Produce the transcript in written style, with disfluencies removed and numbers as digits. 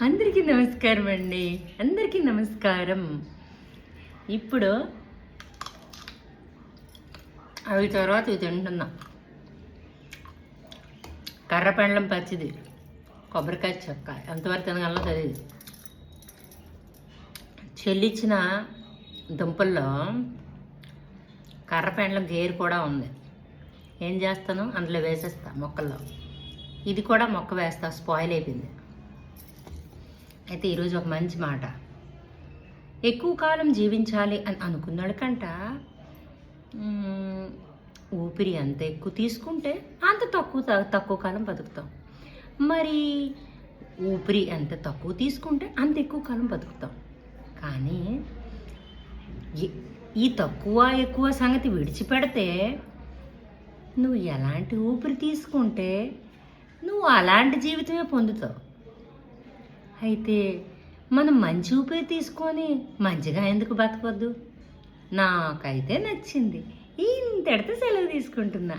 అందరికీ నమస్కారం అండి. అందరికీ నమస్కారం. ఇప్పుడు అవి తర్వాత ఇవి తింటున్నా. కర్రపెండలం పచ్చిది, కొబ్బరికాయ చెక్క ఎంతవరకు తినగలనో తెలియదు. చెల్లిచ్చిన దుంపల్లో కర్రపెండలం గేరు కూడా ఉంది. ఏం చేస్తాను, అందులో వేసేస్తా మొక్కల్లో. ఇది కూడా మొక్క వేస్తా, స్పాయిల్ అయిపోయింది. అయితే ఈరోజు ఒక మంచి మాట. ఎక్కువ కాలం జీవించాలి అని అనుకున్నాడుకంట ఊపిరి ఎంత ఎక్కువ తీసుకుంటే అంత తక్కువ కాలం బతుకుతాం. మరి ఊపిరి ఎంత తక్కువ తీసుకుంటే అంత ఎక్కువ కాలం బతుకుతాం. కానీ ఈ తక్కువ ఎక్కువ సంగతి విడిచిపెడితే నువ్వు ఎలాంటి ఊపిరి తీసుకుంటే నువ్వు అలాంటి జీవితమే పొందుతావు. అయితే మనం మంచి ఊపిరి తీసుకొని మంచిగా ఎందుకు బతకొద్దు? నాకైతే నచ్చింది. ఇంతటితో సెలవు తీసుకుంటున్నా.